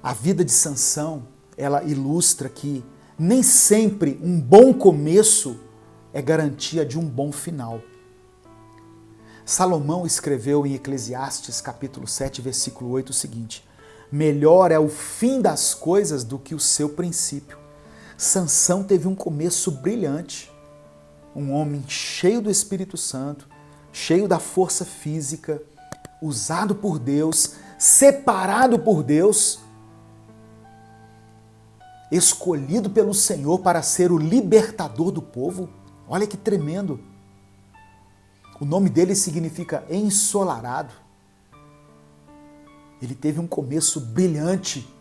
A vida de Sansão, ela ilustra que nem sempre um bom começo é garantia de um bom final. Salomão escreveu em Eclesiastes capítulo 7, versículo 8 o seguinte: melhor é o fim das coisas do que o seu princípio. Sansão teve um começo brilhante, um homem cheio do Espírito Santo, cheio da força física, usado por Deus, separado por Deus, escolhido pelo Senhor para ser o libertador do povo. Olha que tremendo. O nome dele significa ensolarado. Ele teve um começo brilhante,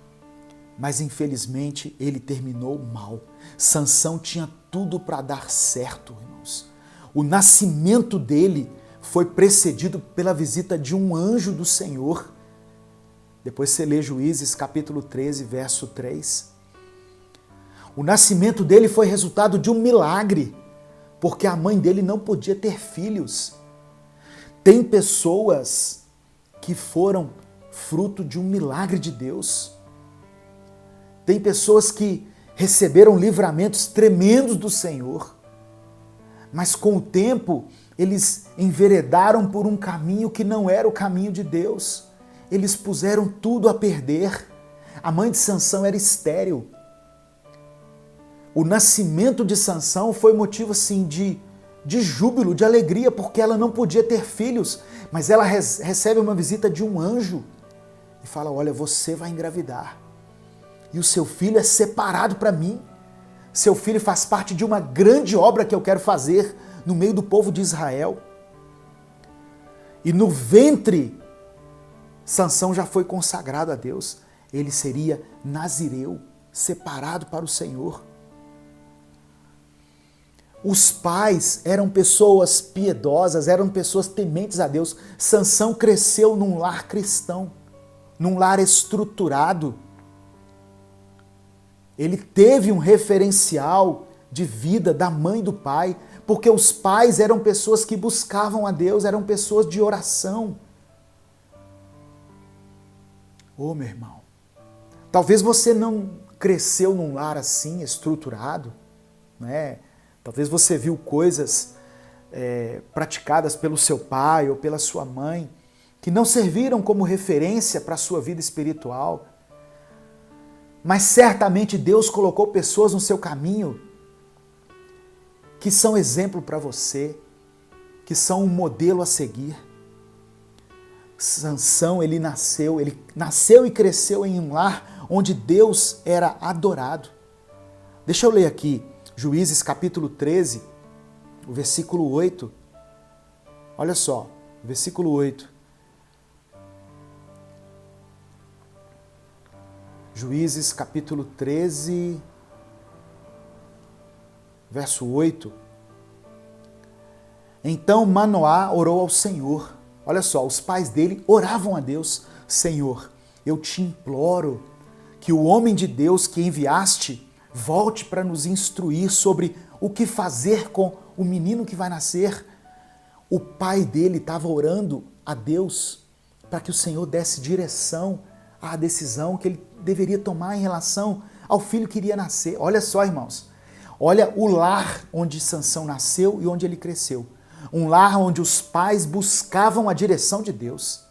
mas infelizmente ele terminou mal. Sansão tinha tudo para dar certo, irmãos. O nascimento dele foi precedido pela visita de um anjo do Senhor. Depois você lê Juízes capítulo 13, verso 3. O nascimento dele foi resultado de um milagre, porque a mãe dele não podia ter filhos. Tem pessoas que foram fruto de um milagre de Deus. Tem pessoas que receberam livramentos tremendos do Senhor, mas com o tempo eles enveredaram por um caminho que não era o caminho de Deus. Eles puseram tudo a perder. A mãe de Sansão era estéril. O nascimento de Sansão foi motivo assim de júbilo, de alegria, porque ela não podia ter filhos, mas ela recebe uma visita de um anjo e fala: olha, você vai engravidar e o seu filho é separado para mim. Seu filho faz parte de uma grande obra que eu quero fazer no meio do povo de Israel. E no ventre, Sansão já foi consagrado a Deus. Ele seria nazireu, separado para o Senhor. Os pais eram pessoas piedosas, eram pessoas tementes a Deus. Sansão cresceu num lar cristão, num lar estruturado. Ele teve um referencial de vida da mãe e do pai, porque os pais eram pessoas que buscavam a Deus, eram pessoas de oração. Ô, meu irmão, talvez você não cresceu num lar assim, estruturado, né? Talvez você viu coisas praticadas pelo seu pai ou pela sua mãe que não serviram como referência para a sua vida espiritual. Mas certamente Deus colocou pessoas no seu caminho que são exemplo para você, que são um modelo a seguir. Sansão, ele nasceu e cresceu em um lar onde Deus era adorado. Deixa eu ler aqui Juízes capítulo 13, o versículo 8. Olha só, versículo 8. Juízes capítulo 13, verso 8. Então Manoá orou ao Senhor. Olha só, os pais dele oravam a Deus. Senhor, eu te imploro que o homem de Deus que enviaste volte para nos instruir sobre o que fazer com o menino que vai nascer. O pai dele estava orando a Deus para que o Senhor desse direção à decisão que ele deveria tomar em relação ao filho que iria nascer. Olha só, irmãos, olha o lar onde Sansão nasceu e onde ele cresceu. Um lar onde os pais buscavam a direção de Deus.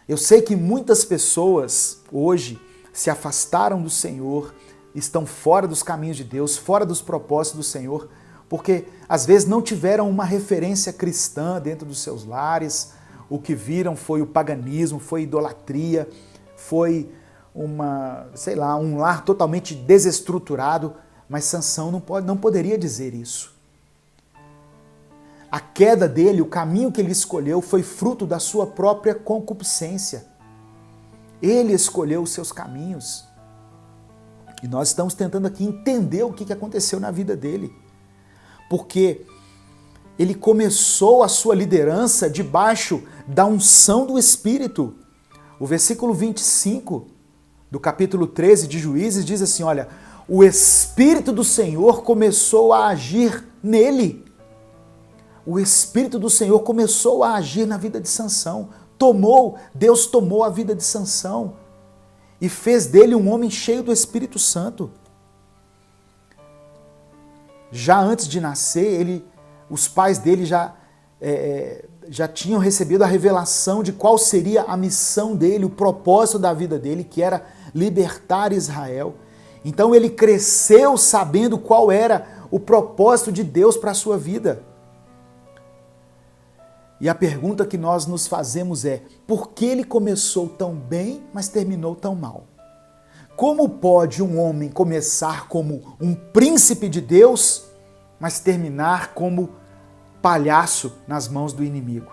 Eu sei que muitas pessoas hoje se afastaram do Senhor, estão fora dos caminhos de Deus, fora dos propósitos do Senhor, porque às vezes não tiveram uma referência cristã dentro dos seus lares. O que viram foi o paganismo, foi idolatria, foi um lar totalmente desestruturado, mas Sansão não poderia dizer isso. A queda dele, o caminho que ele escolheu, foi fruto da sua própria concupiscência. Ele escolheu os seus caminhos. E nós estamos tentando aqui entender o que aconteceu na vida dele. Porque ele começou a sua liderança debaixo da unção do Espírito. O versículo 25 do capítulo 13 de Juízes diz assim, olha, o Espírito do Senhor começou a agir nele. O Espírito do Senhor começou a agir na vida de Sansão. Deus tomou a vida de Sansão. e fez dele um homem cheio do Espírito Santo. Já antes de nascer, os pais dele já tinham recebido a revelação de qual seria a missão dele, o propósito da vida dele, que era libertar Israel. Então ele cresceu sabendo qual era o propósito de Deus para a sua vida. E a pergunta que nós nos fazemos é: por que ele começou tão bem, mas terminou tão mal? Como pode um homem começar como um príncipe de Deus, mas terminar como palhaço nas mãos do inimigo?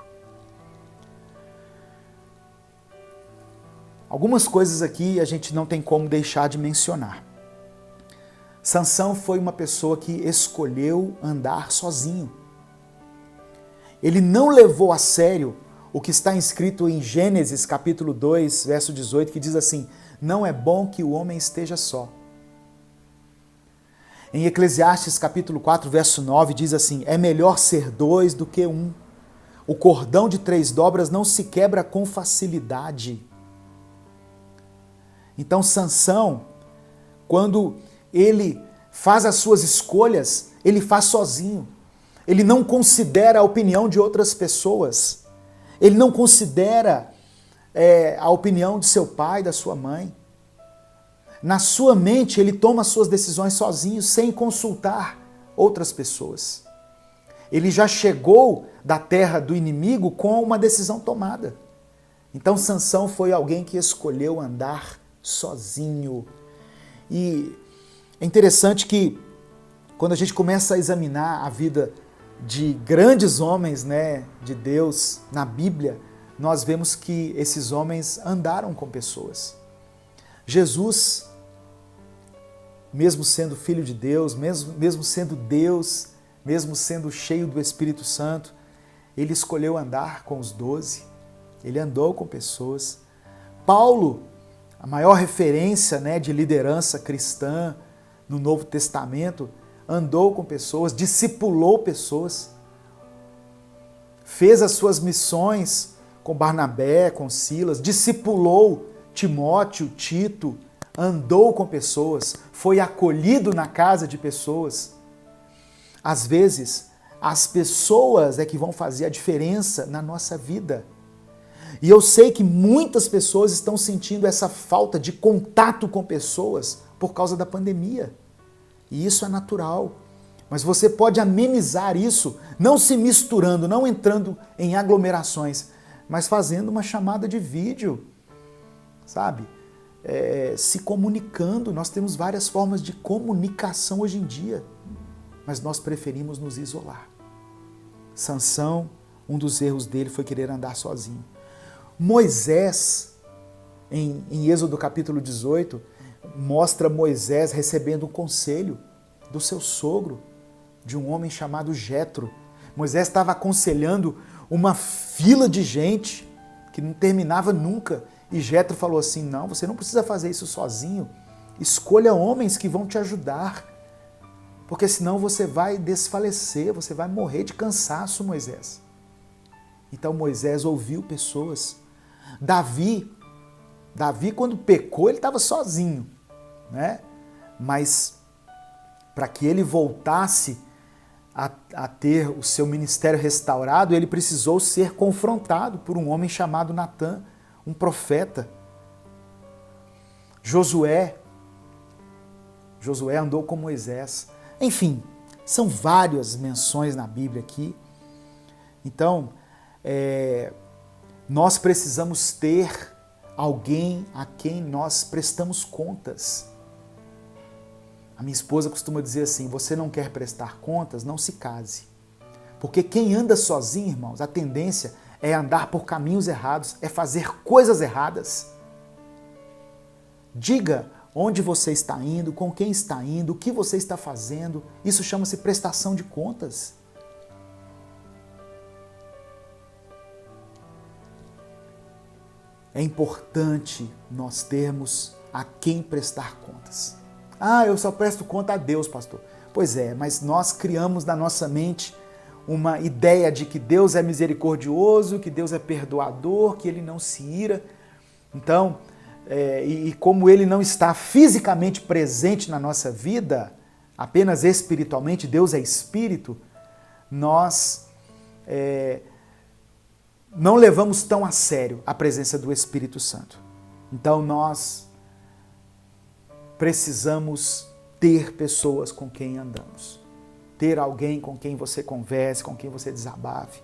Algumas coisas aqui a gente não tem como deixar de mencionar. Sansão foi uma pessoa que escolheu andar sozinho. Ele não levou a sério o que está escrito em Gênesis capítulo 2, verso 18, que diz assim: não é bom que o homem esteja só. Em Eclesiastes capítulo 4, verso 9, diz assim: é melhor ser dois do que um. O cordão de 3 dobras não se quebra com facilidade. Então Sansão, quando ele faz as suas escolhas, ele faz sozinho. Ele não considera a opinião de outras pessoas. Ele não considera a opinião de seu pai, da sua mãe. Na sua mente, ele toma as suas decisões sozinho, sem consultar outras pessoas. Ele já chegou da terra do inimigo com uma decisão tomada. Então Sansão foi alguém que escolheu andar sozinho. E é interessante que quando a gente começa a examinar a vida de grandes homens, né, de Deus na Bíblia, nós vemos que esses homens andaram com pessoas. Jesus, mesmo sendo filho de Deus, mesmo sendo Deus, mesmo sendo cheio do Espírito Santo, ele escolheu andar com os 12, ele andou com pessoas. Paulo, a maior referência, né, de liderança cristã no Novo Testamento, andou com pessoas, discipulou pessoas, fez as suas missões com Barnabé, com Silas, discipulou Timóteo, Tito, andou com pessoas, foi acolhido na casa de pessoas. Às vezes, as pessoas é que vão fazer a diferença na nossa vida. E eu sei que muitas pessoas estão sentindo essa falta de contato com pessoas por causa da pandemia. E isso é natural. Mas você pode amenizar isso, não se misturando, não entrando em aglomerações, mas fazendo uma chamada de vídeo, sabe? Se comunicando. Nós temos várias formas de comunicação hoje em dia, mas nós preferimos nos isolar. Sansão, um dos erros dele foi querer andar sozinho. Moisés, em Êxodo capítulo 18, mostra Moisés recebendo um conselho do seu sogro, de um homem chamado Jetro. Moisés estava aconselhando uma fila de gente que não terminava nunca. E Jetro falou assim: não, você não precisa fazer isso sozinho. Escolha homens que vão te ajudar, porque senão você vai desfalecer, você vai morrer de cansaço, Moisés. Então Moisés ouviu pessoas. Davi, quando pecou, ele estava sozinho, né? Mas para que ele voltasse a ter o seu ministério restaurado, ele precisou ser confrontado por um homem chamado Natã, um profeta. Josué andou com Moisés. Enfim, são várias menções na Bíblia aqui. Então, nós precisamos ter alguém a quem nós prestamos contas. A minha esposa costuma dizer assim: você não quer prestar contas, não se case. Porque quem anda sozinho, irmãos, a tendência é andar por caminhos errados, é fazer coisas erradas. Diga onde você está indo, com quem está indo, o que você está fazendo. Isso chama-se prestação de contas. É importante nós termos a quem prestar contas. Ah, eu só presto conta a Deus, pastor. Pois é, mas nós criamos na nossa mente uma ideia de que Deus é misericordioso, que Deus é perdoador, que Ele não se ira. Então, e como ele não está fisicamente presente na nossa vida, apenas espiritualmente, Deus é espírito, nós não levamos tão a sério a presença do Espírito Santo. Então nós precisamos ter pessoas com quem andamos. Ter alguém com quem você converse, com quem você desabafe.